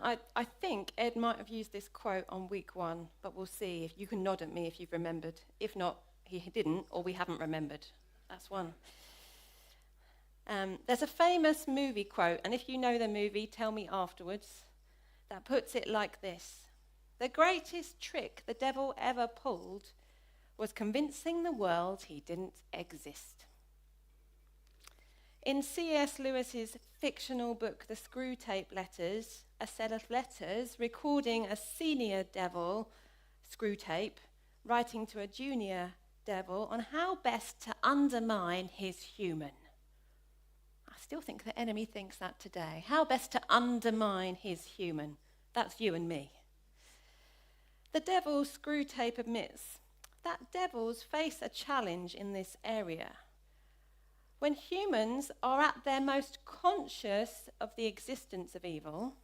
I think Ed might have used this quote on week 1, but we'll see. If you can nod at me if you've remembered. If not, he didn't, or we haven't remembered. That's one. There's a famous movie quote, and if you know the movie, tell me afterwards, that puts it like this. The greatest trick the devil ever pulled was convincing the world he didn't exist. In C.S. Lewis's fictional book, The Screwtape Letters, a set of letters recording a senior devil, Screwtape, writing to a junior devil on how best to undermine his human. I still think the enemy thinks that today. How best to undermine his human. That's you and me. The devil, Screwtape, admits that devils face a challenge in this area. When humans are at their most conscious of the existence of evil,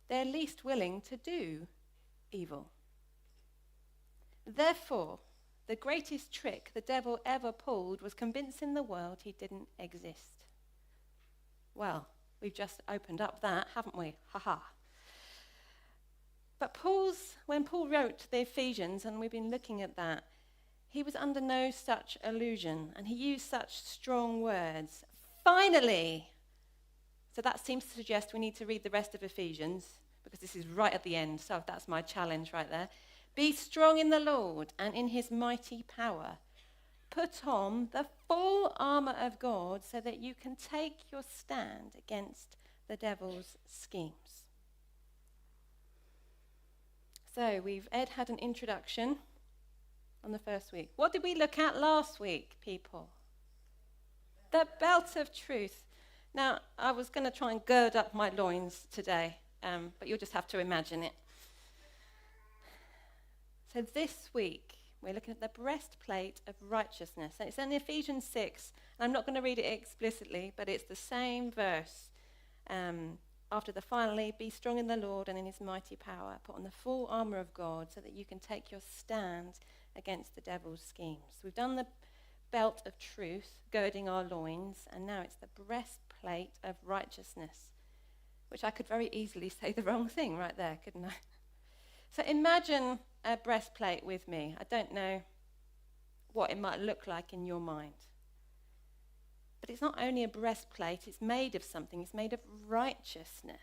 they're least willing to do evil. Therefore, the greatest trick the devil ever pulled was convincing the world he didn't exist. Well, we've just opened up that, haven't we? Ha-ha. But when Paul wrote the Ephesians, and we've been looking at that, he was under no such illusion, and he used such strong words. Finally! So that seems to suggest we need to read the rest of Ephesians, because this is right at the end, so that's my challenge right there. Be strong in the Lord and in his mighty power. Put on the full armour of God so that you can take your stand against the devil's schemes. So Ed had an introduction on the first week. What did we look at last week, people? The belt of truth. Now, I was going to try and gird up my loins today, but you'll just have to imagine it. So this week, we're looking at the breastplate of righteousness. And it's in Ephesians 6. And I'm not going to read it explicitly, but it's the same verse. After the finally, be strong in the Lord and in his mighty power. Put on the full armour of God so that you can take your stand against the devil's schemes. We've done the belt of truth, girding our loins, and now it's the breastplate of righteousness, which I could very easily say the wrong thing right there, couldn't I? So imagine a breastplate with me. I don't know what it might look like in your mind. But it's not only a breastplate, it's made of something. It's made of righteousness.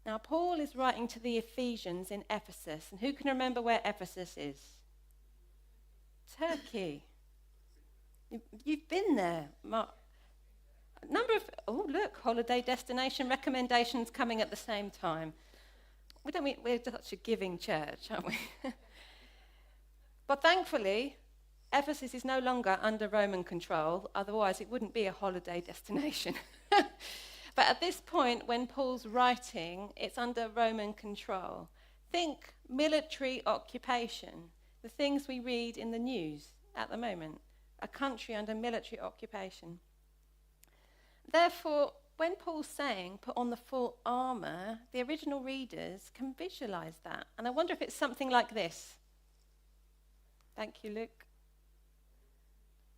Now, Paul is writing to the Ephesians in Ephesus. And who can remember where Ephesus is? Turkey. You've been there. Holiday destination recommendations coming at the same time. We're such a giving church, aren't we? But thankfully, Ephesus is no longer under Roman control, otherwise it wouldn't be a holiday destination. But at this point, when Paul's writing, it's under Roman control. Think military occupation, the things we read in the news at the moment, a country under military occupation. Therefore, when Paul's saying, put on the full armour, the original readers can visualise that. And I wonder if it's something like this. Thank you, Luke.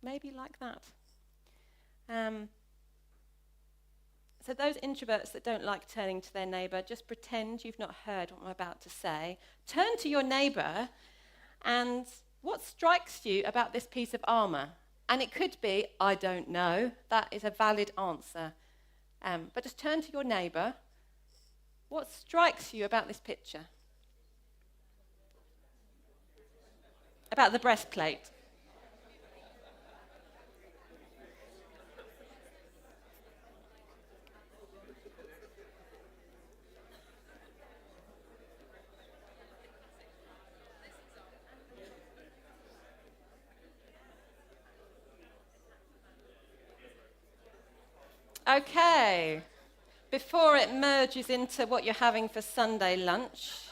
Maybe like that. So those introverts that don't like turning to their neighbour, just pretend you've not heard what I'm about to say. Turn to your neighbour, and what strikes you about this piece of armour? And it could be, I don't know. That is a valid answer. But just turn to your neighbour. What strikes you about this picture? About the breastplate. Okay, before it merges into what you're having for Sunday lunch,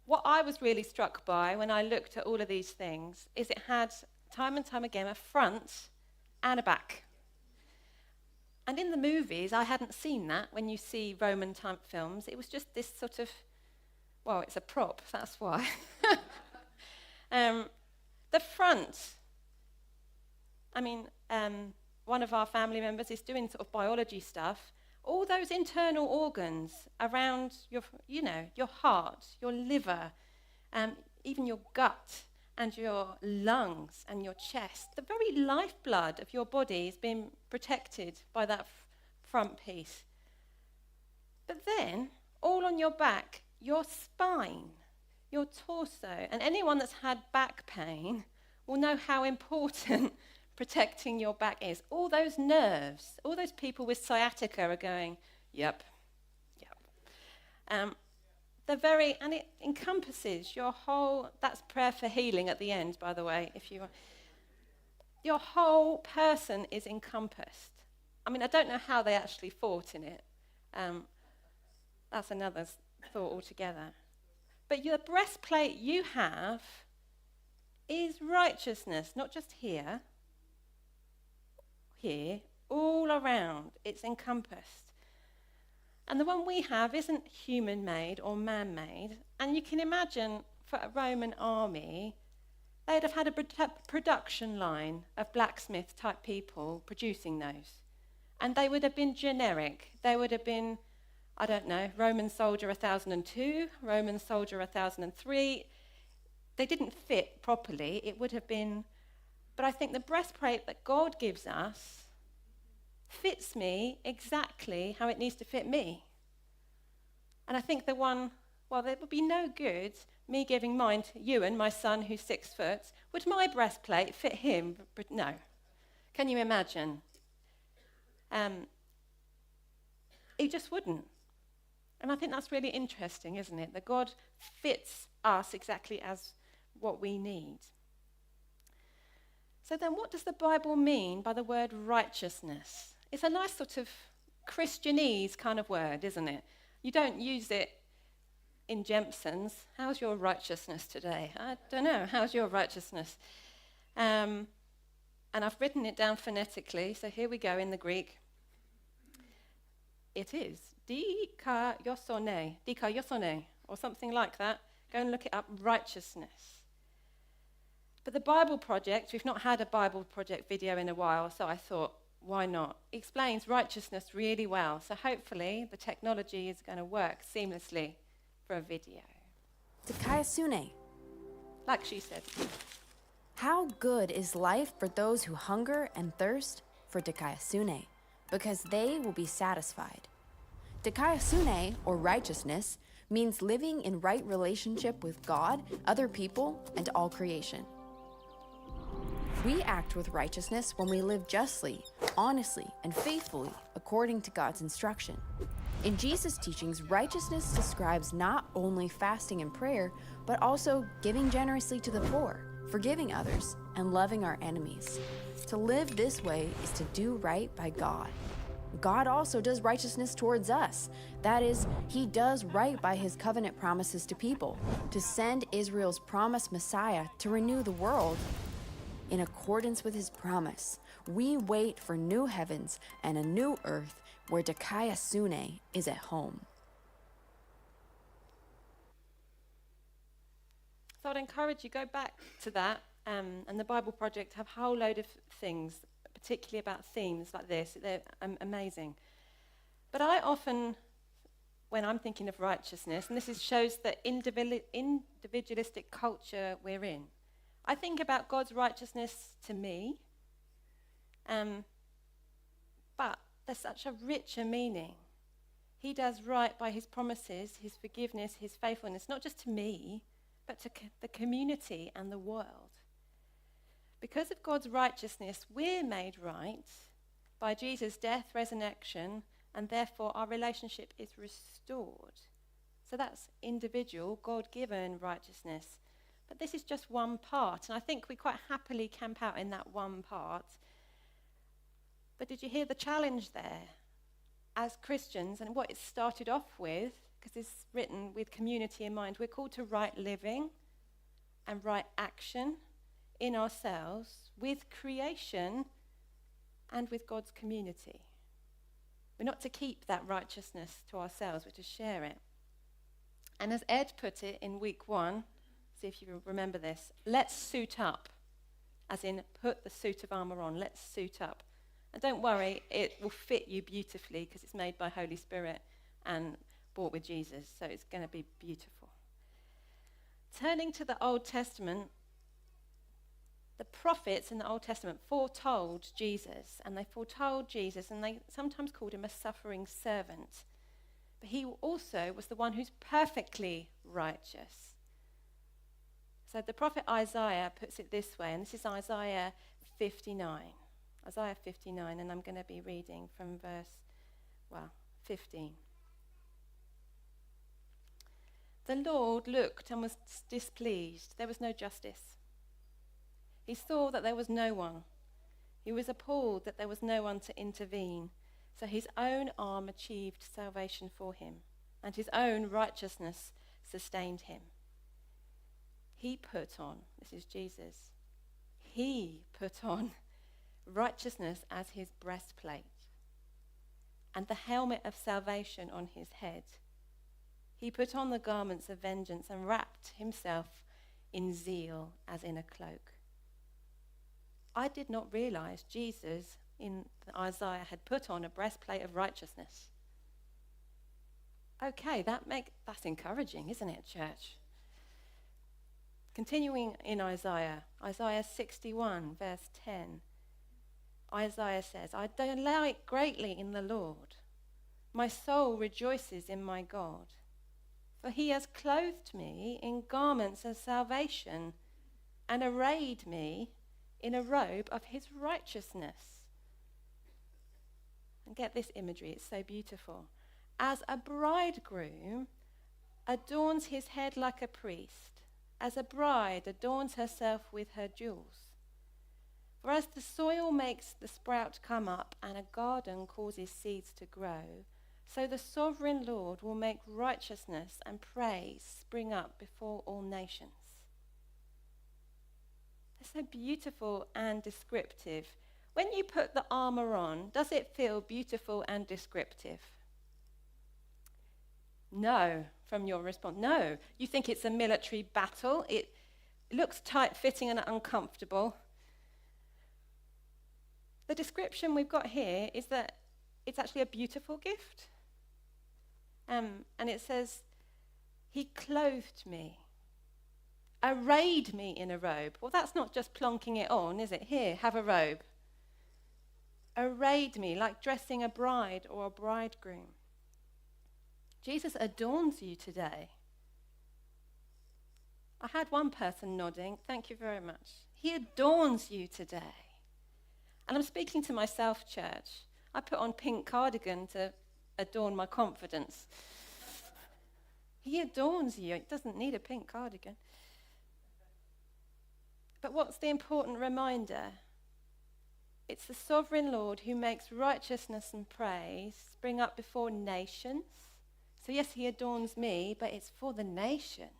what I was really struck by when I looked at all of these things is it had, time and time again, a front and a back. And in the movies, I hadn't seen that when you see Roman type films. It was just this sort of, well, it's a prop, that's why. The front, one of our family members is doing sort of biology stuff, all those internal organs around your heart, your liver, even your gut and your lungs and your chest, the very lifeblood of your body is being protected by that front piece. But then, all on your back, your spine, your torso, and anyone that's had back pain will know how important protecting your back is. All those nerves, all those people with sciatica are going, yep. And it encompasses your whole, that's prayer for healing at the end, by the way, your whole person is encompassed. I mean, I don't know how they actually fought in it. That's another thought altogether. But the breastplate you have is righteousness, not just here, all around. It's encompassed. And the one we have isn't human-made or man-made. And you can imagine for a Roman army, they'd have had a production line of blacksmith-type people producing those. And they would have been generic. They would have been, I don't know, Roman soldier 1002, Roman soldier 1003. They didn't fit properly. It would have been, but I think the breastplate that God gives us fits me exactly how it needs to fit me. And I think there would be no good me giving mine to Ewan, my son, who's 6 foot. Would my breastplate fit him? No. Can you imagine? It just wouldn't. And I think that's really interesting, isn't it? That God fits us exactly as what we need. So then what does the Bible mean by the word righteousness? It's a nice sort of Christianese kind of word, isn't it? You don't use it in Jempson's. How's your righteousness today? I don't know. How's your righteousness? And I've written it down phonetically, so here we go in the Greek. It is dikaiosone, or something like that. Go and look it up, righteousness. But the Bible Project, we've not had a Bible Project video in a while, so I thought, why not? It explains righteousness really well, so hopefully the technology is going to work seamlessly for a video. Dikaiosune. Like she said. How good is life for those who hunger and thirst for dikaiosune, because they will be satisfied. Dikaiosune, or righteousness, means living in right relationship with God, other people, and all creation. We act with righteousness when we live justly, honestly, and faithfully according to God's instruction. In Jesus' teachings, righteousness describes not only fasting and prayer, but also giving generously to the poor, forgiving others, and loving our enemies. To live this way is to do right by God. God also does righteousness towards us. That is, he does right by his covenant promises to people, to send Israel's promised Messiah to renew the world. In accordance with his promise, we wait for new heavens and a new earth where dikaiosune is at home. So I'd encourage you, go back to that, and the Bible Project have a whole load of things, particularly about themes like this. They're amazing. But I often, when I'm thinking of righteousness, and this shows the individualistic culture we're in, I think about God's righteousness to me, but there's such a richer meaning. He does right by his promises, his forgiveness, his faithfulness, not just to me, but to the community and the world. Because of God's righteousness, we're made right by Jesus' death, resurrection, and therefore our relationship is restored. So that's individual, God-given righteousness. But this is just one part, and I think we quite happily camp out in that one part. But did you hear the challenge there? As Christians, and what it started off with, because it's written with community in mind, we're called to right living and right action in ourselves, with creation and with God's community. We're not to keep that righteousness to ourselves, we're to share it. And as Ed put it in week 1, see if you remember this, let's suit up, as in put the suit of armour on, let's suit up. And don't worry, it will fit you beautifully because it's made by Holy Spirit and bought with Jesus, so it's going to be beautiful. Turning to the Old Testament, the prophets in the Old Testament foretold Jesus, and they sometimes called him a suffering servant. But he also was the one who's perfectly righteous. So the prophet Isaiah puts it this way, and this is Isaiah 59. Isaiah 59, and I'm going to be reading from verse 15. The Lord looked and was displeased. There was no justice. He saw that there was no one. He was appalled that there was no one to intervene. So his own arm achieved salvation for him, and his own righteousness sustained him. He put on, this is Jesus, he put on righteousness as his breastplate and the helmet of salvation on his head. He put on the garments of vengeance and wrapped himself in zeal as in a cloak. I did not realize Jesus in Isaiah had put on a breastplate of righteousness. Okay, that's encouraging, isn't it, church? Continuing in Isaiah 61, verse 10, Isaiah says, I delight greatly in the Lord. My soul rejoices in my God. For he has clothed me in garments of salvation and arrayed me in a robe of his righteousness. And get this imagery, it's so beautiful. As a bridegroom adorns his head like a priest, as a bride adorns herself with her jewels. For as the soil makes the sprout come up and a garden causes seeds to grow, so the sovereign Lord will make righteousness and praise spring up before all nations. It's so beautiful and descriptive. When you put the armor on, does it feel beautiful and descriptive? No, from your response. No. You think it's a military battle. It looks tight-fitting and uncomfortable. The description we've got here is that it's actually a beautiful gift. And it says, he clothed me, arrayed me in a robe. Well, that's not just plonking it on, is it? Here, have a robe. Arrayed me, like dressing a bride or a bridegroom. Jesus adorns you today. I had one person nodding. Thank you very much. He adorns you today. And I'm speaking to myself, church. I put on pink cardigan to adorn my confidence. He adorns you. It doesn't need a pink cardigan. But what's the important reminder? It's the sovereign Lord who makes righteousness and praise spring up before nations. So yes, he adorns me, but it's for the nations.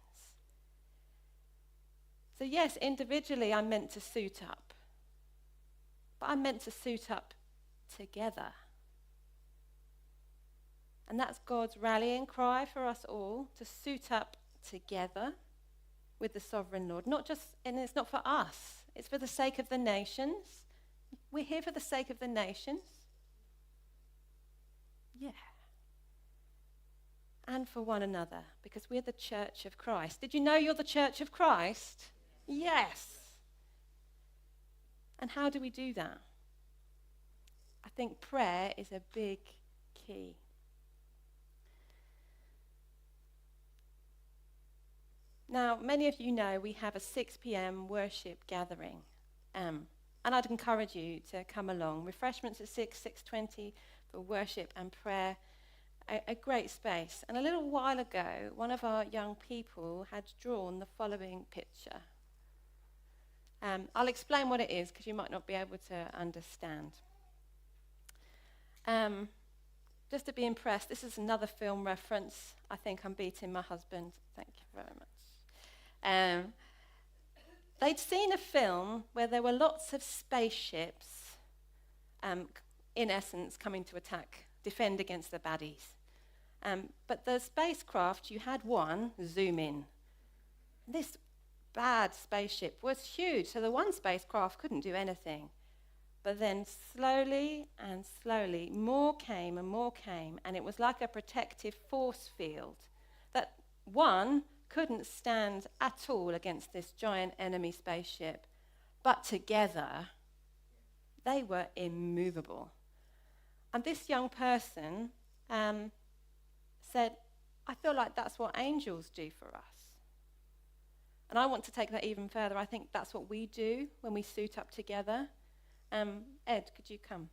So yes, individually I'm meant to suit up. But I'm meant to suit up together. And that's God's rallying cry for us all, to suit up together with the sovereign Lord. And it's not for us. It's for the sake of the nations. We're here for the sake of the nations. Yeah. And for one another, because we're the church of Christ. Did you know you're the church of Christ? Yes. And how do we do that? I think prayer is a big key. Now, many of you know we have a 6 p.m. worship gathering. And I'd encourage you to come along. Refreshments at 6:20 for worship and prayer. A great space. And a little while ago, one of our young people had drawn the following picture. I'll explain what it is because you might not be able to understand. Just to be impressed, this is another film reference. I think I'm beating my husband. Thank you very much. They'd seen a film where there were lots of spaceships, in essence, coming to defend against the baddies. But the spacecraft, you had one, zoom in. This bad spaceship was huge, so the one spacecraft couldn't do anything. But then slowly and slowly, more came and more came, and it was like a protective force field that one couldn't stand at all against this giant enemy spaceship, but together they were immovable. And this young person said, I feel like that's what angels do for us. And I want to take that even further. I think that's what we do when we suit up together. Ed, could you come?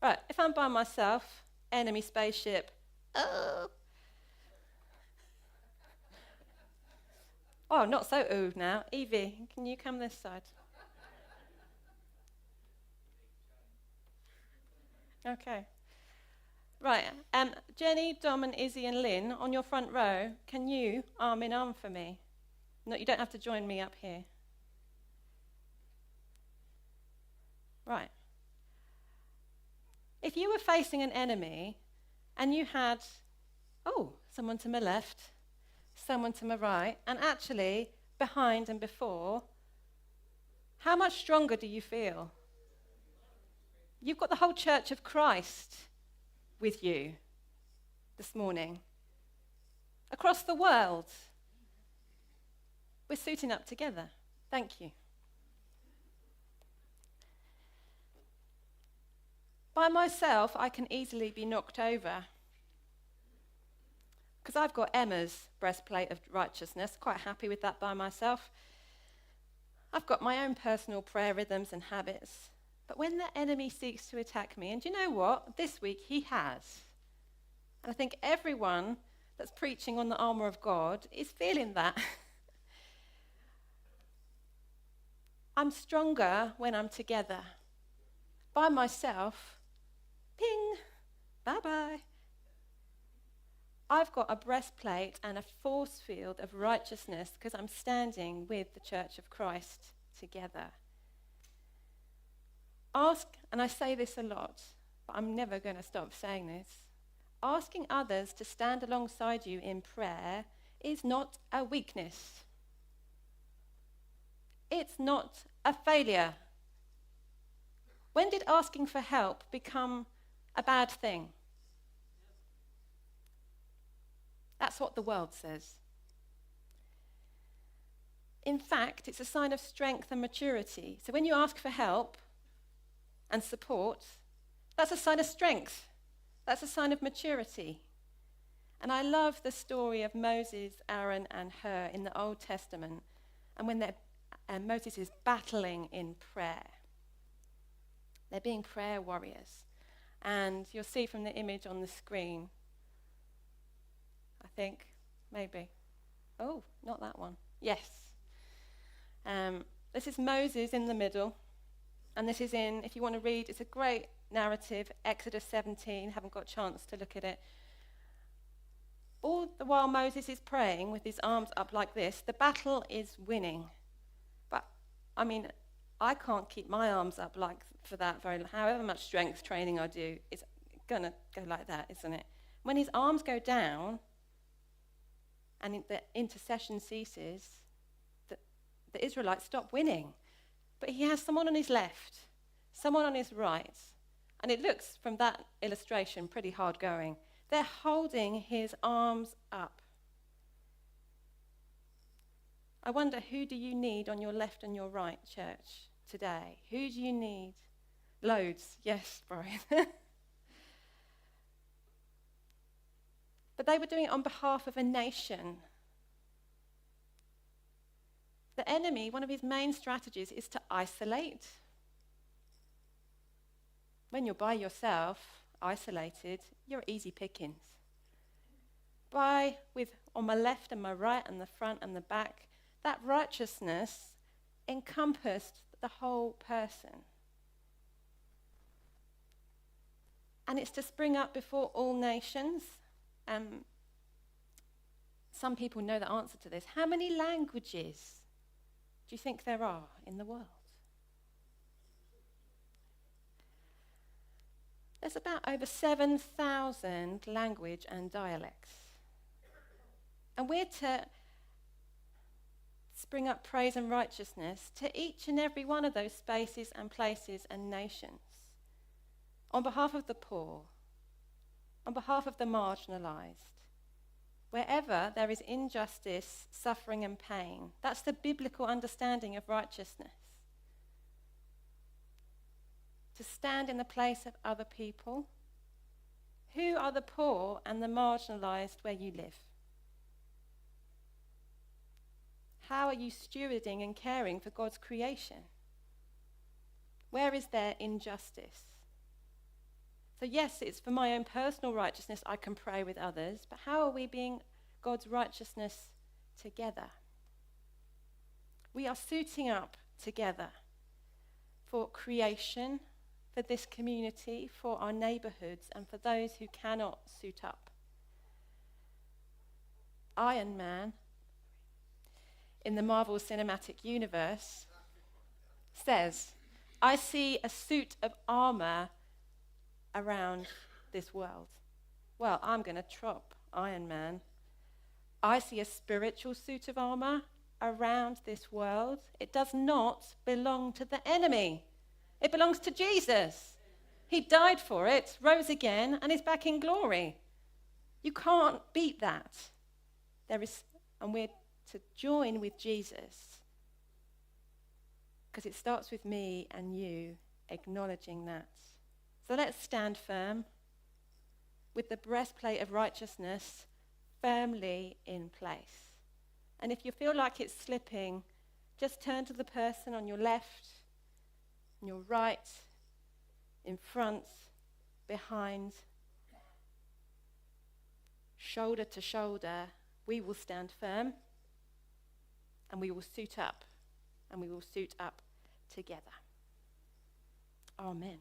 Right, if I'm by myself, enemy spaceship, oh. Oh, not so ooh now. Evie, can you come this side? Okay. Right, Jenny, Dom and Izzy and Lynn, on your front row, can you arm in arm for me? No, you don't have to join me up here. Right. If you were facing an enemy and you had, someone to my left, someone to my right, and actually behind and before, how much stronger do you feel? You've got the whole Church of Christ with you this morning. Across the world, we're suiting up together. Thank you. By myself, I can easily be knocked over. Because I've got Emma's breastplate of righteousness, quite happy with that by myself. I've got my own personal prayer rhythms and habits. But when the enemy seeks to attack me, and do you know what? This week he has. And I think everyone that's preaching on the armour of God is feeling that. I'm stronger when I'm together. By myself, ping, bye-bye. I've got a breastplate and a force field of righteousness because I'm standing with the Church of Christ together. Ask, and I say this a lot, but I'm never going to stop saying this, asking others to stand alongside you in prayer is not a weakness. It's not a failure. When did asking for help become a bad thing? That's what the world says. In fact, it's a sign of strength and maturity. So when you ask for help and support, that's a sign of strength. That's a sign of maturity. And I love the story of Moses, Aaron, and Hur in the Old Testament, and when Moses is battling in prayer. They're being prayer warriors. And you'll see from the image on the screen, I think, maybe. Oh, not that one. Yes. This is Moses in the middle. And this is in, if you want to read, it's a great narrative, Exodus 17. Haven't got a chance to look at it. All the while Moses is praying with his arms up like this, the battle is winning. But, I mean, I can't keep my arms up like for that very, however much strength training I do, it's going to go like that, isn't it? When his arms go down and the intercession ceases, the Israelites stop winning. But he has someone on his left, someone on his right, and it looks from that illustration pretty hard going. They're holding his arms up. I wonder, who do you need on your left and your right, church, today? Who do you need? Loads, yes, Brian. But they were doing it on behalf of a nation. The enemy, one of his main strategies is to isolate. When you're by yourself, isolated, you're easy pickings. On my left and my right and the front and the back, that righteousness encompassed the whole person. And it's to spring up before all nations. Some people know the answer to this. How many languages do you think there are in the world? There's about over 7,000 language and dialects. And we're to spring up praise and righteousness to each and every one of those spaces and places and nations. On behalf of the poor, on behalf of the marginalised, wherever there is injustice, suffering and pain. That's the biblical understanding of righteousness. To stand in the place of other people. Who are the poor and the marginalised where you live? How are you stewarding and caring for God's creation? Where is there injustice? So yes, it's for my own personal righteousness I can pray with others, but how are we being God's righteousness together? We are suiting up together for creation, for this community, for our neighbourhoods, and for those who cannot suit up. Iron Man, in the Marvel Cinematic Universe, says, I see a suit of armour around this world. Well, I'm going to trop Iron Man. I see a spiritual suit of armour around this world. It does not belong to the enemy. It belongs to Jesus. He died for it, rose again, and is back in glory. You can't beat that. And we're to join with Jesus, because it starts with me and you acknowledging that. So let's stand firm with the breastplate of righteousness firmly in place. And if you feel like it's slipping, just turn to the person on your left, on your right, in front, behind, shoulder to shoulder. We will stand firm and we will suit up, and we will suit up together. Amen.